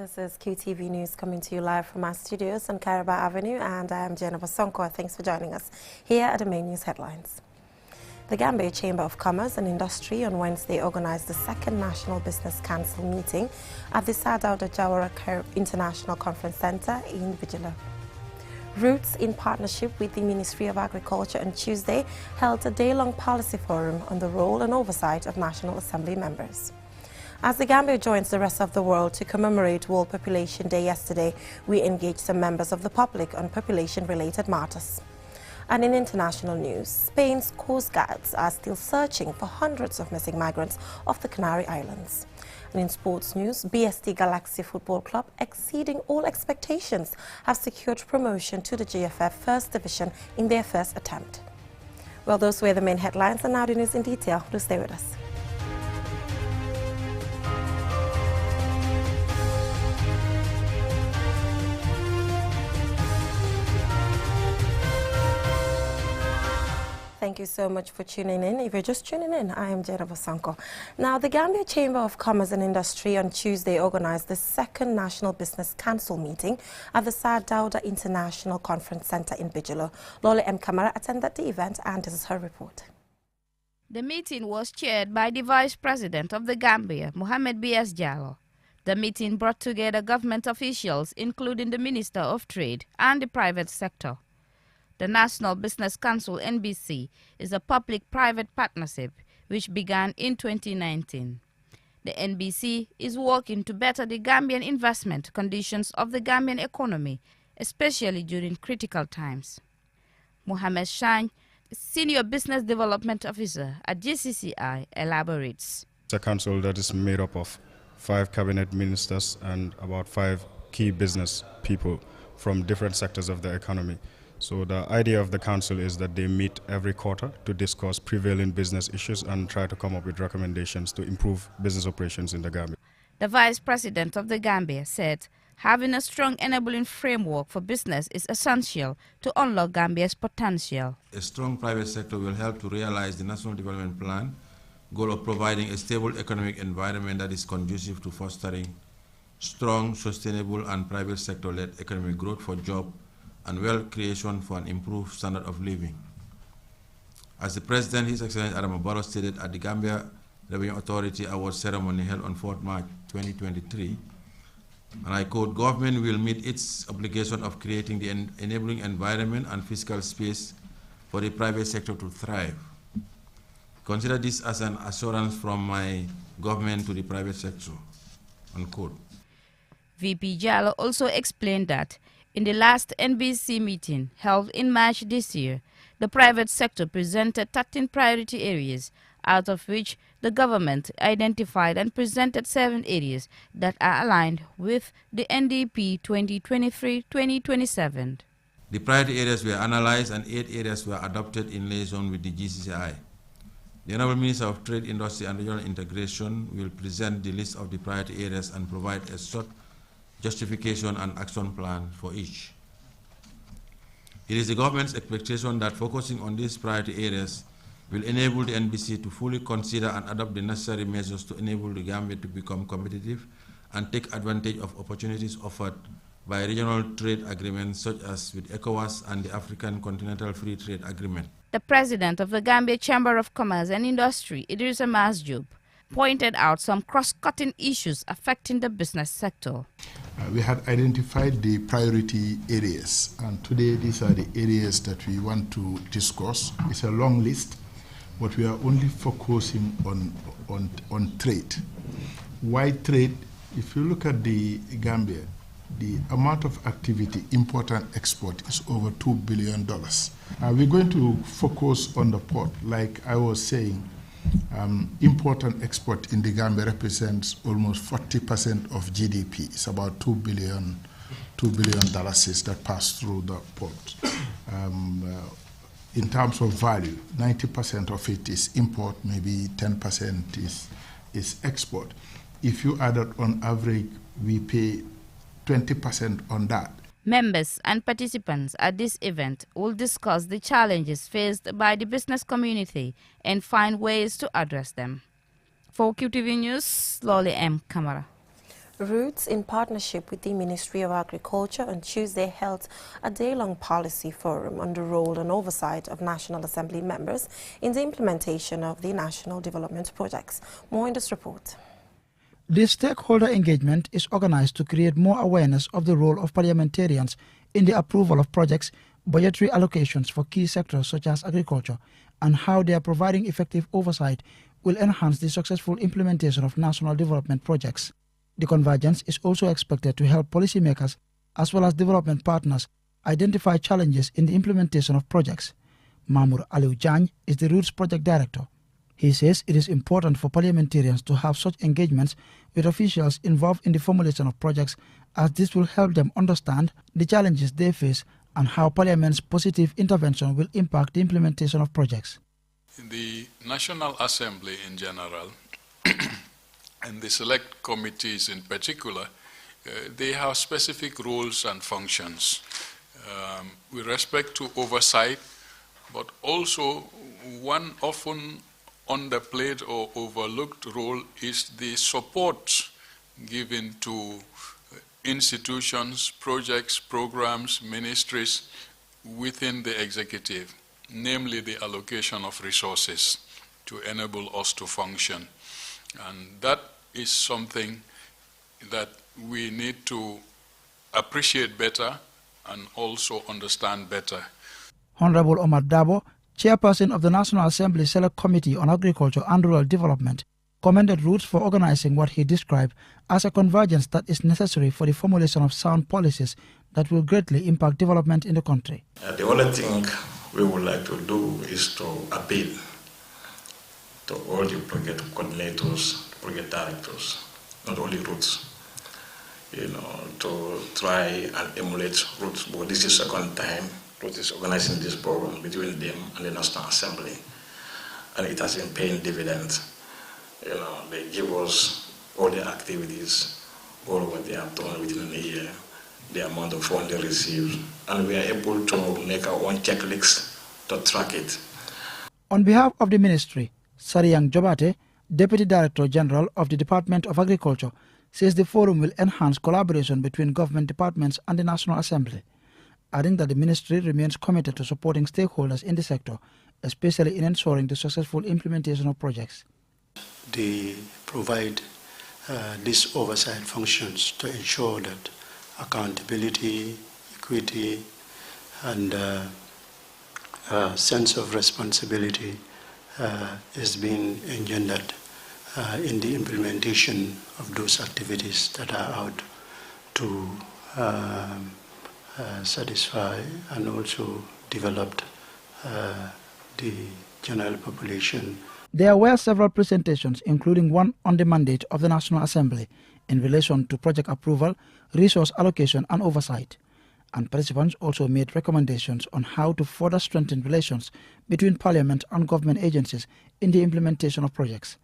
This is QTV News coming to you live from our studios on Caraba Avenue, and I am Jennifer Sonko. Thanks for joining us. Here are the main news headlines. The Gambia Chamber of Commerce and Industry on Wednesday organized the second National Business Council meeting at the Sir Dawda Jawara International Conference Center in Bijilo. Roots, in partnership with the Ministry of Agriculture, on Tuesday held a day-long policy forum on the role and oversight of National Assembly members. As the Gambia joins the rest of the world to commemorate World Population Day yesterday, we engaged some members of the public on population-related matters. And in international news, Spain's Coast Guards are still searching for hundreds of missing migrants off the Canary Islands. And in sports news, BST Galaxy Football Club, exceeding all expectations, have secured promotion to the GFF First Division in their first attempt. Well, those were the main headlines, and now the news in detail. Do stay with us. Thank you so much for tuning in. If you're just tuning in, I am Jennifer Sonko. Now, the Gambia Chamber of Commerce and Industry on Tuesday organized the second National Business Council meeting at the Sir Dawda International Conference Center in Bijilo. Lole M. Kamara attended the event, and this is her report. The meeting was chaired by the Vice President of the Gambia, Mohamed B.S. Jallow. The meeting brought together government officials, including the Minister of Trade and the private sector. The National Business Council, NBC, is a public-private partnership which began in 2019. The NBC is working to better the Gambian investment conditions of the Gambian economy, especially during critical times. Mohamed Shine, Senior Business Development Officer at GCCI, elaborates. It's a council that is made up of 5 cabinet ministers and about 5 key business people from different sectors of the economy. So the idea of the council is that they meet every quarter to discuss prevailing business issues and try to come up with recommendations to improve business operations in the Gambia. The Vice President of the Gambia said having a strong enabling framework for business is essential to unlock Gambia's potential. A strong private sector will help to realize the National Development Plan goal of providing a stable economic environment that is conducive to fostering strong, sustainable and private sector-led economic growth for jobs and wealth creation for an improved standard of living. As the President, His Excellency Adama Barrow, stated at the Gambia Revenue Authority Award ceremony held on 4th March 2023, and I quote, "Government will meet its obligation of creating the enabling environment and fiscal space for the private sector to thrive. Consider this as an assurance from my government to the private sector," unquote. VP Jallow also explained that in the last NBC meeting held in March this year, the private sector presented 13 priority areas, out of which the government identified and presented 7 areas that are aligned with the NDP 2023-2027. The priority areas were analyzed and 8 areas were adopted in liaison with the GCCI. The Honorable Minister of Trade, Industry and Regional Integration will present the list of the priority areas and provide a short justification and action plan for each. It is the government's expectation that focusing on these priority areas will enable the NBC to fully consider and adopt the necessary measures to enable the Gambia to become competitive and take advantage of opportunities offered by regional trade agreements such as with ECOWAS and the African Continental Free Trade Agreement. The President of the Gambia Chamber of Commerce and Industry, Idrissa Masjoub, pointed out some cross-cutting issues affecting the business sector. We had identified the priority areas, and today these are the areas that we want to discuss. It's a long list, but we are only focusing on trade. Why trade? If you look at the Gambia, the amount of activity, import and export, is over $2 billion. We're going to focus on the port. Like I was saying, import and export in the Gambia represents almost 40% of GDP. It's about $2 billion that pass through the port. In terms of value, 90% of it is import, maybe 10% is export. If you add it on average, we pay 20% on that. Members and participants at this event will discuss the challenges faced by the business community and find ways to address them. For QTV News, Lole M. Kamara. Roots, in partnership with the Ministry of Agriculture, on Tuesday held a day-long policy forum on the role and oversight of National Assembly members in the implementation of the national development projects. More in this report. This stakeholder engagement is organized to create more awareness of the role of parliamentarians in the approval of projects, budgetary allocations for key sectors such as agriculture, and how they are providing effective oversight will enhance the successful implementation of national development projects. The convergence is also expected to help policymakers as well as development partners identify challenges in the implementation of projects. Mamour Aliou Diagne is the Roots Project Director. He says it is important for parliamentarians to have such engagements with officials involved in the formulation of projects, as this will help them understand the challenges they face and how Parliament's positive intervention will impact the implementation of projects. The National Assembly in general and the select committees in particular, they have specific roles and functions with respect to oversight, but also one often underplayed or overlooked role is the support given to institutions, projects, programs, ministries within the executive, namely the allocation of resources to enable us to function. And that is something that we need to appreciate better and also understand better. Honorable Omar Dabo, chairperson of the National Assembly Select Committee on Agriculture and Rural Development, commended Roots for organizing what he described as a convergence that is necessary for the formulation of sound policies that will greatly impact development in the country. The only thing we would like to do is to appeal to all the project coordinators, project directors, not only Roots, to try and emulate Roots. But this is the second time Roots is organizing this program between them and the National Assembly, and it has been paying dividends. They give us all the activities, all what they have done within a year, the amount of funds they receive, and we are able to make our own checklist to track it. On behalf of the ministry, Sariyang Jobate, Deputy Director General of the Department of Agriculture, says the forum will enhance collaboration between government departments and the National Assembly, adding that the ministry remains committed to supporting stakeholders in the sector, especially in ensuring the successful implementation of projects. They provide these oversight functions to ensure that accountability, equity, and sense of responsibility is being engendered in the implementation of those activities that are out to satisfy and also develop the general population. There were several presentations, including one on the mandate of the National Assembly in relation to project approval, resource allocation and oversight. And participants also made recommendations on how to further strengthen relations between Parliament and government agencies in the implementation of projects.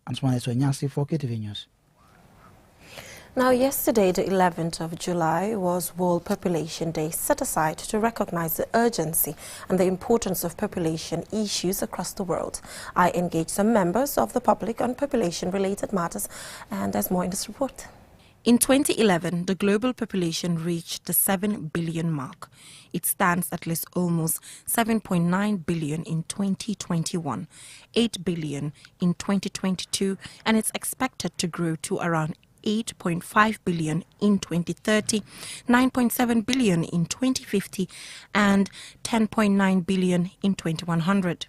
Answane Sonyasi for KTV News. Now, yesterday, the 11th of July, was World Population Day, set aside to recognize the urgency and the importance of population issues across the world. I engaged some members of the public on population-related matters, and there's more in this report. In 2011, the global population reached the 7 billion mark. It stands at least almost 7.9 billion in 2021, 8 billion in 2022, and it's expected to grow to around 8.5 billion in 2030, 9.7 billion in 2050, and 10.9 billion in 2100.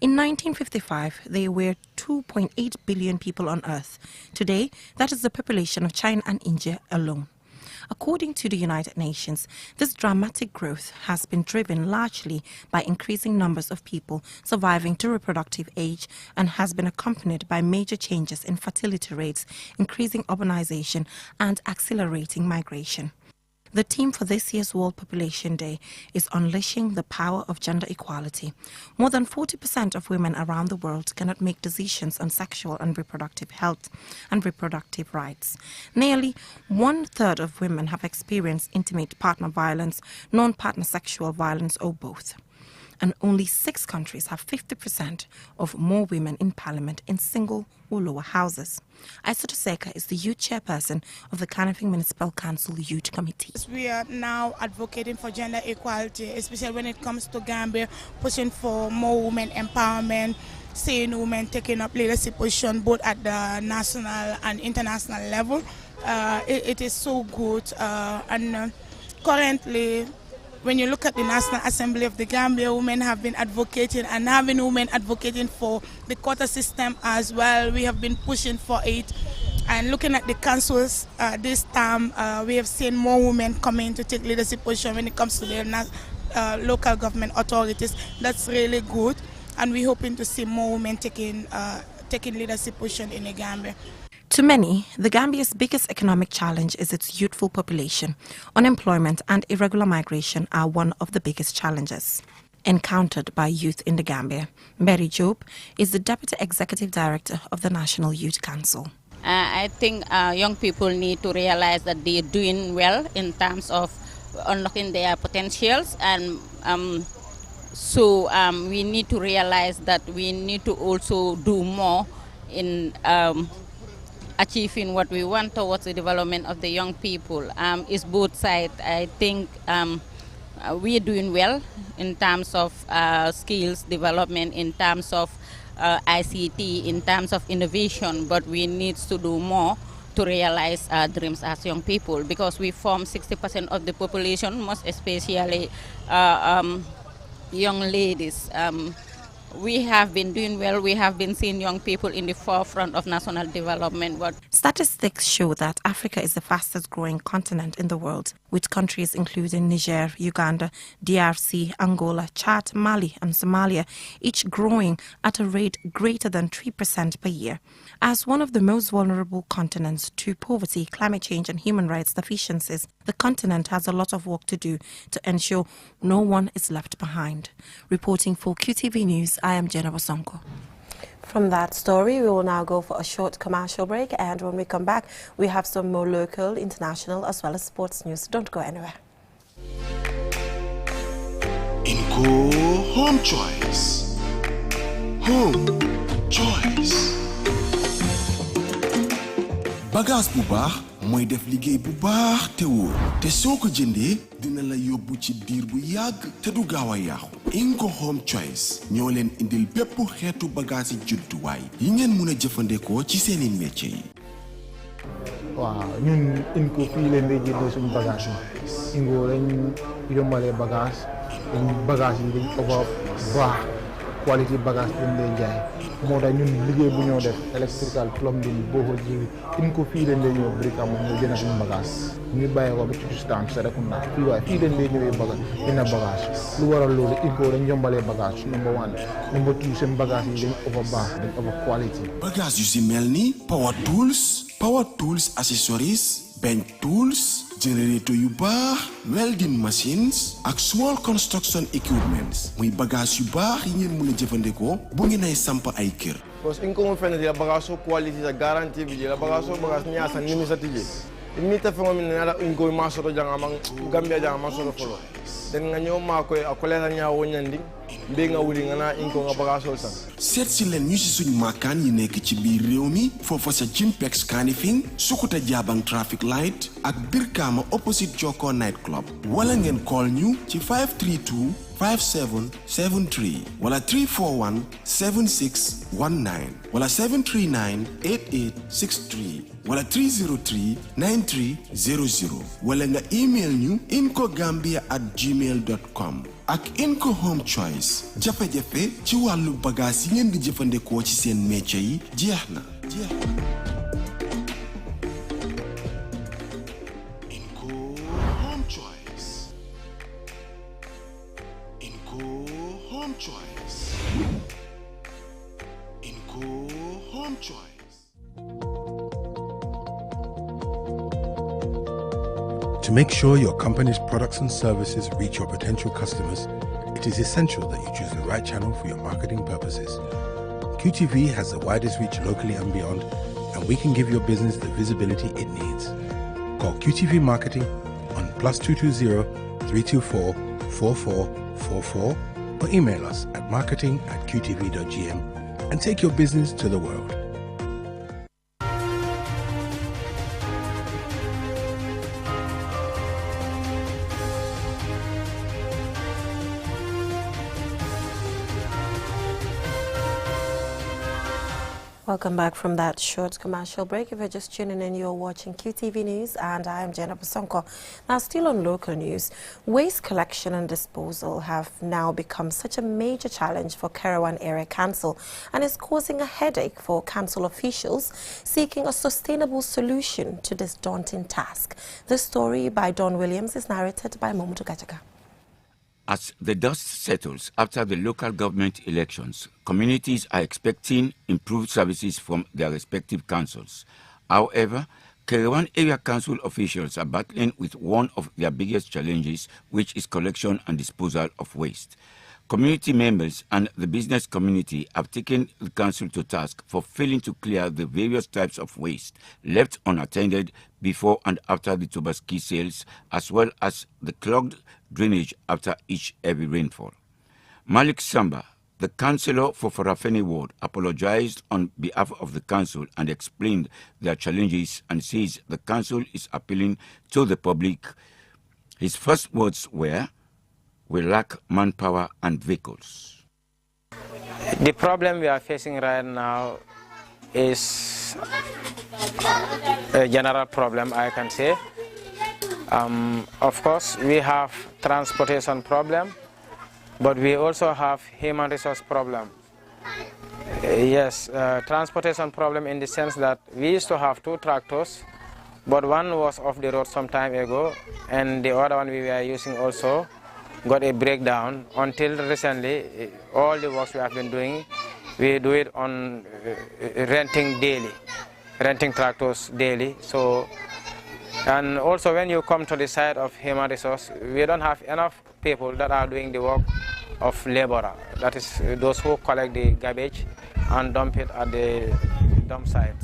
In 1955, there were 2.8 billion people on Earth. Today, that is the population of China and India alone. According to the United Nations, this dramatic growth has been driven largely by increasing numbers of people surviving to reproductive age and has been accompanied by major changes in fertility rates, increasing urbanization, and accelerating migration. The theme for this year's World Population Day is Unleashing the Power of Gender Equality. More than 40% of women around the world cannot make decisions on sexual and reproductive health and reproductive rights. Nearly 1/3 of women have experienced intimate partner violence, non-partner sexual violence, or both. and only 6 countries have 50% of more women in parliament in single or lower houses. Aissatou Seka is the youth chairperson of the Kanifing Municipal Council Youth Committee. We are now advocating for gender equality, especially when it comes to Gambia, pushing for more women empowerment, seeing women taking up leadership position both at the national and international level. It is so good, and currently, when you look at the National Assembly of the Gambia, women have been advocating and having women advocating for the quota system as well. We have been pushing for it. And looking at the councils this time, we have seen more women coming to take leadership position when it comes to the local government authorities. That's really good. And we're hoping to see more women taking leadership position in the Gambia. To many, the Gambia's biggest economic challenge is its youthful population. Unemployment and irregular migration are one of the biggest challenges encountered by youth in the Gambia. Mary Job is the Deputy Executive Director of the National Youth Council. I think young people need to realize that they're doing well in terms of unlocking their potentials, and so we need to realize that we need to also do more in achieving what we want towards the development of the young people. It's both sides. I think we are doing well in terms of skills development, in terms of ICT, in terms of innovation, but we need to do more to realize our dreams as young people, because we form 60% of the population, most especially young ladies. We have been doing well. We have been seeing young people in the forefront of national development. But statistics show that Africa is the fastest growing continent in the world, with countries including Niger, Uganda, DRC, Angola, Chad, Mali and Somalia each growing at a rate greater than 3% per year. As one of the most vulnerable continents to poverty, climate change and human rights deficiencies, the continent has a lot of work to do to ensure no one is left behind. Reporting for QTV News, I am Jennifer Sonko. From that story, we will now go for a short commercial break, and when we come back, we have some more local, international, as well as sports news. Don't go anywhere. Inco Home Choice. Home Choice. Bagaas bu baax mooy def liggéey bu baax te wóor te soo ko jëndee dina la yóbbu ci diir bu yàgg te du gaaw a yàqu. Inco Home Choice ñoo leen indil bépp xeetu bagaas yi judduwaay yi ngeen mun a jëfandikoo ci seeni métier yi. waaw ñun Inco fii leen di jëndee suñu bagage yi Inco lañ yombalee bagage yi dañ ko baax quality bagage lañ lay jaay moo tax ñun liggéey bu ñoo def electrical plumbing boo ko ji Inco fii leen lay ñëw bricam ñu jënd suñu bagage ñu bàyyi ko ba ci distance Serekunda fii waaye fii leen lay ñëwee bagage dina bagage lu waral loolu Inco dañ yombalee bagage number 1 number 2 seen bagage yi dañ over baax dañ over quality bagage yu si mel ni power tools accessories bench tools generator yu baax welding machines ak small construction equipments muy bagage yu baax yi ngeen mën a jëfandikoo bu ngeen ay samp ay kër. Parce que Inco mo fene la bagage so quality la garantie bi la bagage nya san ni mi satije mi ta fe mo min na Inco ma so to janga mang Gambia janga ma so folo den nga ñoo ma koy akole la nya wonyandi mbe nga wuli nga na Inco nga bagage san seet si leen ñu si suñu maakaan yi nekk ci biir réew mi foofa sa Jinpex Kanifing Sukuta Jabang traffic light ak Birkama opposite Joko night club wala ngeen call ñu ci 532 5773 wala 341 7619 wala 739 8863 wala 303 9300 wala nga email ñu incogambia@gmail.com. ak Inco Home Choice jafe-jafe ci wàllu bagage yi ngeen di jëfandikoo ci seen métier yi jeex na. Inco Home Choice. Inco Home Choice. Inco Home Choice. To make sure your company's products and services reach your potential customers, it is essential that you choose the right channel for your marketing purposes. QTV has the widest reach locally and beyond, and we can give your business the visibility it needs. Call QTV Marketing on +220 324 4444 or email us at marketing@qtv.gm and take your business to the world. Welcome back from that short commercial break. If you're just tuning in, you're watching QTV News, and I am Jennifer Sonko. Now, still on local news, waste collection and disposal have now become such a major challenge for Kerawan Area Council and is causing a headache for council officials seeking a sustainable solution to this daunting task. The story by Don Williams is narrated by Momodu Gajaga. As the dust settles after the local government elections, communities are expecting improved services from their respective councils. However, Kerawan Area Council officials are battling with one of their biggest challenges, which is collection and disposal of waste. Community members and the business community have taken the council to task for failing to clear the various types of waste left unattended before and after the Tobaski sales, as well as the clogged drainage after each heavy rainfall. Malik Samba, the councillor for Farafeni Ward, apologized on behalf of the council and explained their challenges and says the council is appealing to the public. His first words were, "We lack manpower and vehicles." The problem we are facing right now is a general problem, I can say. Of course, we have transportation problem, but we also have human resource problem. Yes, transportation problem in the sense that we used to have 2 tractors, but one was off the road some time ago, and the other one we were using also got a breakdown. Until recently, all the works we have been doing, we do it on renting tractors daily. So, and also when you come to the side of human resource, we don't have enough people that are doing the work of laborer. That is those who collect the garbage and dump it at the dump site.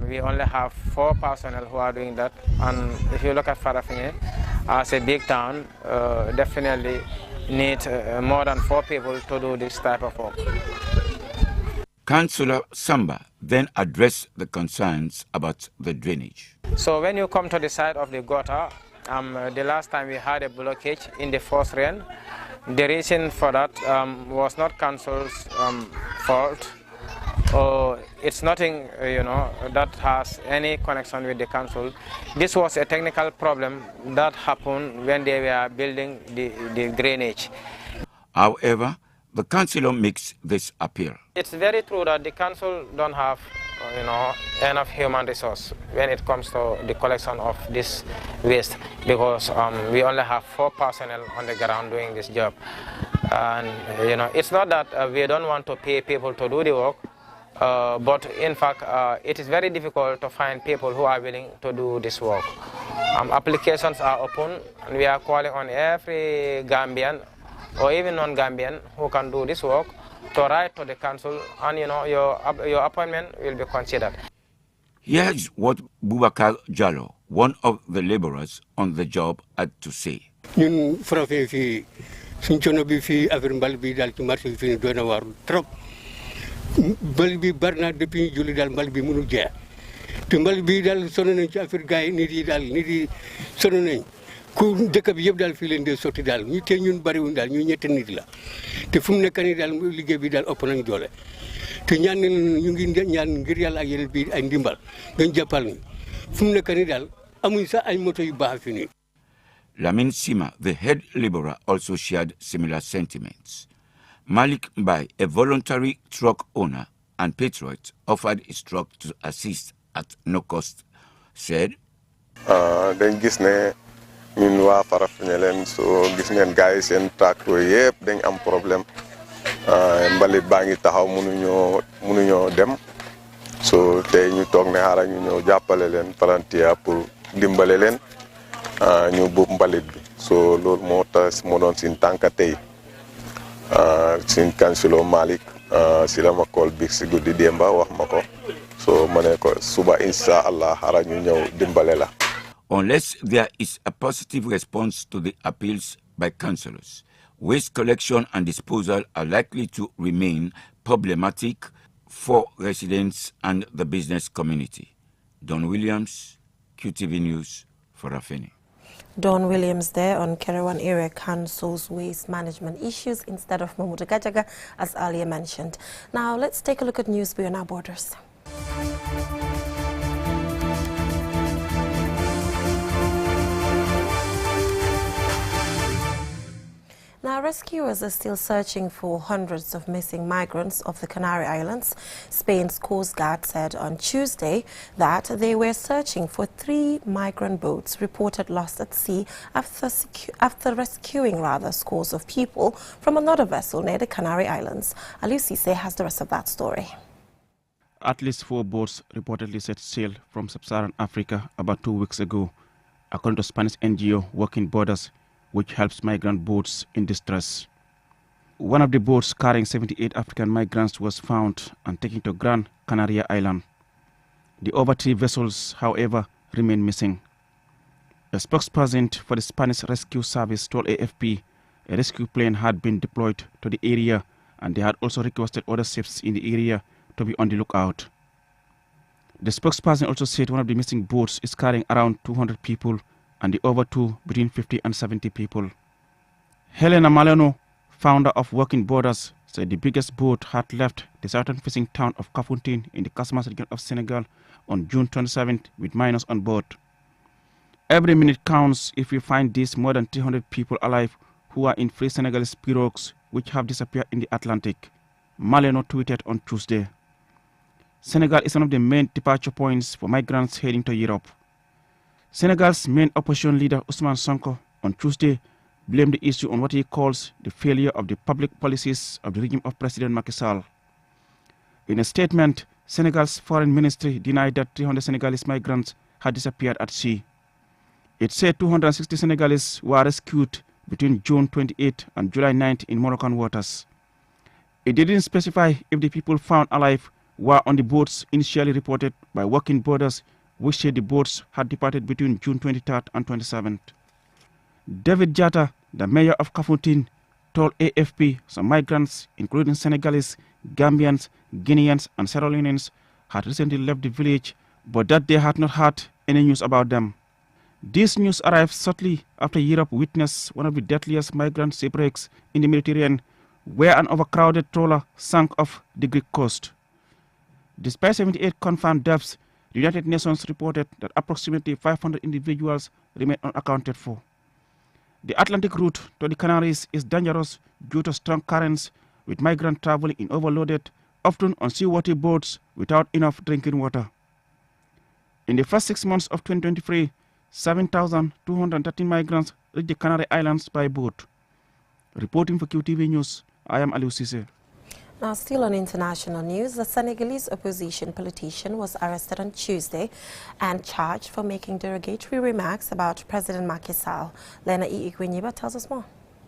We only have 4 personnel who are doing that. And if you look at Farafenni, as a big town, definitely need more than 4 people to do this type of work. Councillor Samba then addressed the concerns about the drainage. So when you come to the side of the gutter, the last time we had a blockage in the first rain. The reason for that was not council's fault. It's nothing, that has any connection with the council. This was a technical problem that happened when they were building the drainage. However, the councillor makes this appeal. It's very true that the council don't have, enough human resource when it comes to the collection of this waste, because we only have 4 personnel on the ground doing this job. And, it's not that we don't want to pay people to do the work, but in fact, it is very difficult to find people who are willing to do this work. Applications are open, and we are calling on every Gambian or even non-Gambian who can do this work to write to the council, and your appointment will be considered. Here's what Bubakar Jallo, one of the laborers on the job, had to say. Ñun Farafenni fi suñ coono bi fi affaire mbal bi daal ci marché bi fi doy na waar trop. Mbal bi bari na depuis julli daal mbal bi mënul jeex te mbal bi daal sonn nañ ci affaire gars yi nit yi sonn nañ ku dëkk bi yëpp daal fii leen dee sotti daal ñu te ñun bariwuñ daal ñu ñetti nit la te fu mu nekk nii daal liggéey bi daal ëpp nañ doole te ñu ngi ñaan ngir yàlla ak yeneen bi ay ndimbal ngañ jàppal ñu fu mu nekk nii daal amuñ sax ay moto yu baax fi nii. Lamin Sima, the head laborer, also shared similar sentiments. Malik Mbai, a voluntary truck owner and patriot, offered his truck to assist at no cost, said, dañ gis ne ñun waa Farafenni leen so gis ngeen gars yi seen tracteur yëpp dañ am problème mbalit baa ngi taxaw mënuñoo dem so tey ñu toog ne xaaral ñu ñëw jàppale leen volontaire pour dimbale leen ñu buub mbalit bi so loolu moo tax moo doon sin tànka tey sin councilor Malik si la ma call bi si guddi démba wax ma ko so ma ne ko suba insha Allah xaaral ñu ñëw dimbale la. Unless there is a positive response to the appeals by councillors, waste collection and disposal are likely to remain problematic for residents and the business community. Don Williams, QTV News for Afeni. Don Williams there on Kerewan Area Council's waste management issues instead of Mamudu Gajaga, as earlier mentioned. Now let's take a look at news beyond our borders. Now, rescuers are still searching for hundreds of missing migrants off the Canary Islands. Spain's Coast Guard said on Tuesday that they were searching for 3 migrant boats reported lost at sea after rescuing scores of people from another vessel near the Canary Islands. Aliou Cisse has the rest of that story. At least 4 boats reportedly set sail from sub-Saharan Africa about 2 weeks ago, according to Spanish NGO Working Borders, which helps migrant boats in distress. One of the boats carrying 78 African migrants was found and taken to Gran Canaria Island. The other 3 vessels, however, remain missing. A spokesperson for the Spanish Rescue Service told AFP a rescue plane had been deployed to the area and they had also requested other ships in the area to be on the lookout. The spokesperson also said one of the missing boats is carrying around 200 people and the other 2 between 50 and 70 people. Helena Maleno, founder of Working Borders, said the biggest boat had left the southern fishing town of Kafountine in the Casamance region of Senegal on June 27th with minors on board. Every minute counts if we find these more than 300 people alive who are in Free Senegalese pirogues which have disappeared in the Atlantic, Maleno tweeted on Tuesday. Senegal is one of the main departure points for migrants heading to Europe. Senegal's main opposition leader Ousmane Sonko on Tuesday blamed the issue on what he calls the failure of the public policies of the regime of President Macky Sall. In a statement, Senegal's foreign ministry denied that 300 Senegalese migrants had disappeared at sea. It said 260 Senegalese were rescued between June 28 and July 9 in Moroccan waters. It didn't specify if the people found alive were on the boats initially reported by Working Borders, which said the boats had departed between June 23rd and 27th. David Jatta, the mayor of Kafountine, told AFP some migrants, including Senegalese, Gambians, Guineans and Sierra Leoneans, had recently left the village, but that they had not heard any news about them. This news arrived shortly after Europe witnessed one of the deadliest migrant shipwrecks in the Mediterranean, where an overcrowded trawler sank off the Greek coast. Despite 78 confirmed deaths, the United Nations reported that approximately 500 individuals remain unaccounted for. The Atlantic route to the Canaries is dangerous due to strong currents, with migrants traveling in overloaded, often unseaworthy boats without enough drinking water. In the first 6 months of 2023, 7,213 migrants reached the Canary Islands by boat. Reporting for QTV News, I am Aliou Cisse. Now, still on international news, a Senegalese opposition politician was arrested on Tuesday and charged for making derogatory remarks about President Macky Sall. Lena Igwenyiba tells us more.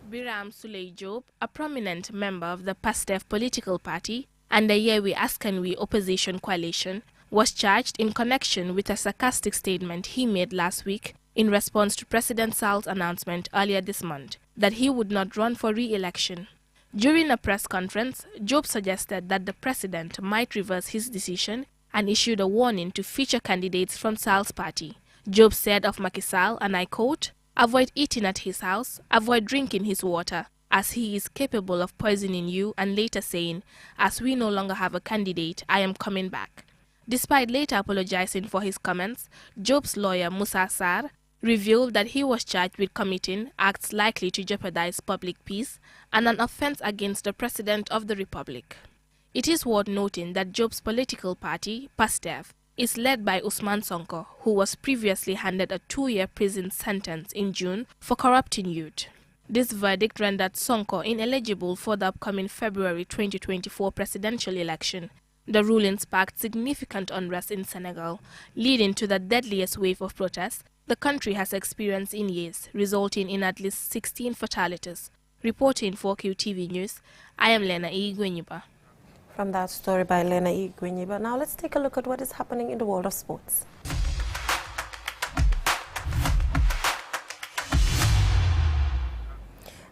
Biram Souleye Diop, a prominent member of the PASTEF political party and the Yewwi Askan Wi opposition coalition, was charged in connection with a sarcastic statement he made last week in response to President Sall's announcement earlier this month that he would not run for re-election. During a press conference, Diop suggested that the president might reverse his decision and issued a warning to future candidates from Sall's party. Diop said of Macky Sall, and I quote, "Avoid eating at his house, avoid drinking his water, as he is capable of poisoning you," and later saying, "As we no longer have a candidate, I am coming back." Despite later apologizing for his comments, Diop's lawyer Moussa Sarr revealed that he was charged with committing acts likely to jeopardize public peace and an offense against the President of the Republic. It is worth noting that Diop's political party, PASTEF, is led by Ousmane Sonko, who was previously handed a 2-year prison sentence in June for corrupting youth. This verdict rendered Sonko ineligible for the upcoming February 2024 presidential election. The ruling sparked significant unrest in Senegal, leading to the deadliest wave of protests the country has experienced in years, resulting in at least 16 fatalities. Reporting for QTV News, I am Lena Igwenyiba. From that story by Lena Igwenyiba, now let's take a look at what is happening in the world of sports.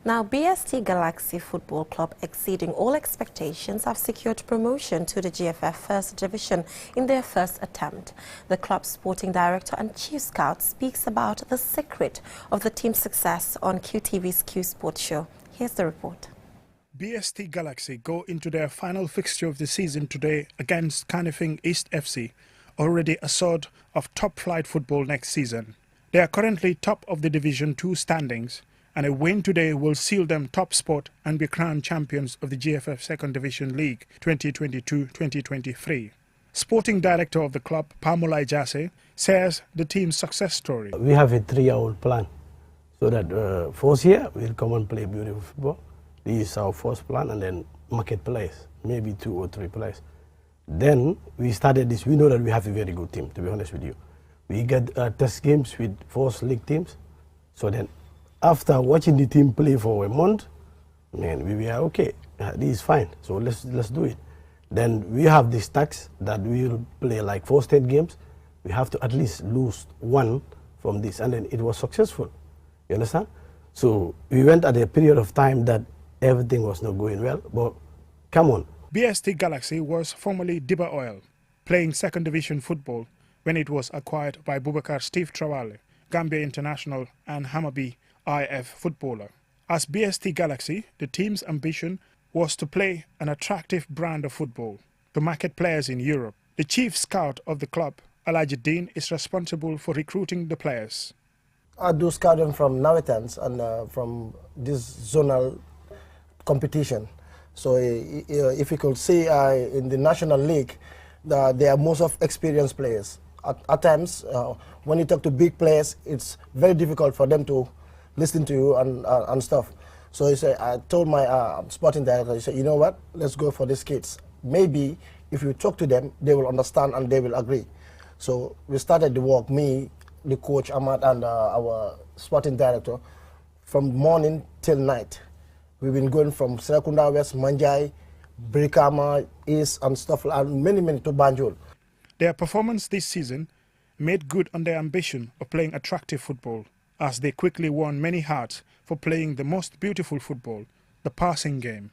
Now, BST Galaxy Football Club, exceeding all expectations, have secured promotion to the GFF First Division in their first attempt. The club's sporting director and chief scout speaks about the secret of the team's success on QTV's Q Sports Show. Here's the report. BST Galaxy go into their final fixture of the season today against Canifing East FC, already assured of top-flight football next season. They are currently top of the Division 2 standings, and a win today will seal them top spot and be crowned champions of the GFF Second Division League 2022-2023. Sporting director of the club, Pamulai Jase, says the team's success story. We have a 3-year-old plan, so that first year we'll come and play beautiful football. This is our first plan, and then market players, maybe 2 or 3 players. Then we started this. We know that we have a very good team, to be honest with you. We get test games with 4 league teams. So then after watching the team play for a month, man, we were okay, this is fine, so let's do it. Then we have this tax that we will play like 4 state games. We have to at least lose 1 from this, and then it was successful. You understand? So we went at a period of time that everything was not going well, but come on. BST Galaxy was formerly Diba Oil, playing second division football when it was acquired by Boubacar Steve Trawale, Gambia International and Hammarby IF footballer. As BST Galaxy, the team's ambition was to play an attractive brand of football to market players in Europe. The chief scout of the club, Elijah Dean, is responsible for recruiting the players. I do scouting from Nawetans and from this zonal competition. So if you could see in the National League, they are most of experienced players. At times, when you talk to big players, it's very difficult for them to listen to you and stuff. So I told my sporting director, he said, you know what, let's go for these kids. Maybe if you talk to them, they will understand and they will agree. So we started the work, me, the coach Ahmad, and our sporting director, from morning till night. We've been going from Serakunda West, Manjai, Brikama, East, and stuff, and many to Banjul. Their performance this season made good on their ambition of playing attractive football, as they quickly won many hearts for playing the most beautiful football, the passing game.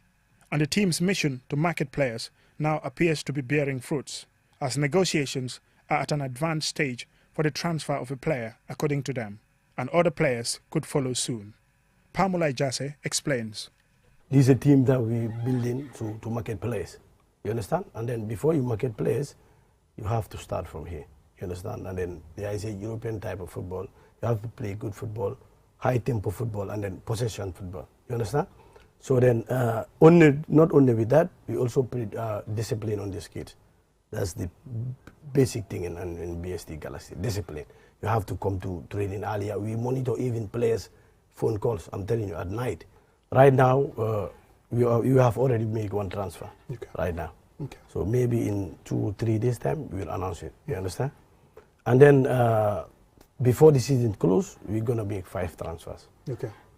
And the team's mission to market players now appears to be bearing fruits, as negotiations are at an advanced stage for the transfer of a player, according to them, and other players could follow soon. Pamulai Jase explains. This is a team that we building to market players, you understand? And then before you market players, you have to start from here, you understand? And then there is a European type of football. You have to play good football, high tempo football, and then possession football, you understand? So then not only with that, we also put discipline on these kids. That's the basic thing in BST Galaxy, discipline. You have to come to training earlier. We monitor even players' phone calls, I'm telling you, at night. Right now, you have already made 1 transfer, right now. Okay. So maybe in 2 or 3 days' time, we will announce it, you understand? And then before the season closes, we're going to make 5 transfers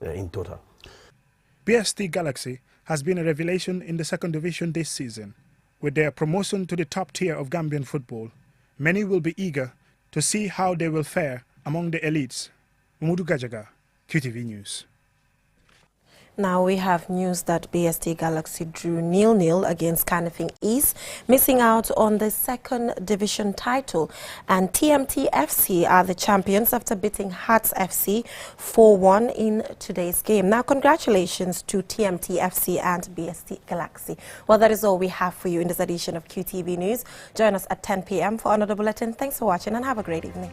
in total. BST Galaxy has been a revelation in the second division this season. With their promotion to the top tier of Gambian football, many will be eager to see how they will fare among the elites. Mudu Gajaga, QTV News. Now we have news that BST Galaxy drew 0-0 against Canifing East, missing out on the second division title. And TMT FC are the champions after beating Hearts FC 4-1 in today's game. Now congratulations to TMT FC and BST Galaxy. Well, that is all we have for you in this edition of QTV News. Join us at 10 p.m. for another bulletin. Thanks for watching and have a great evening.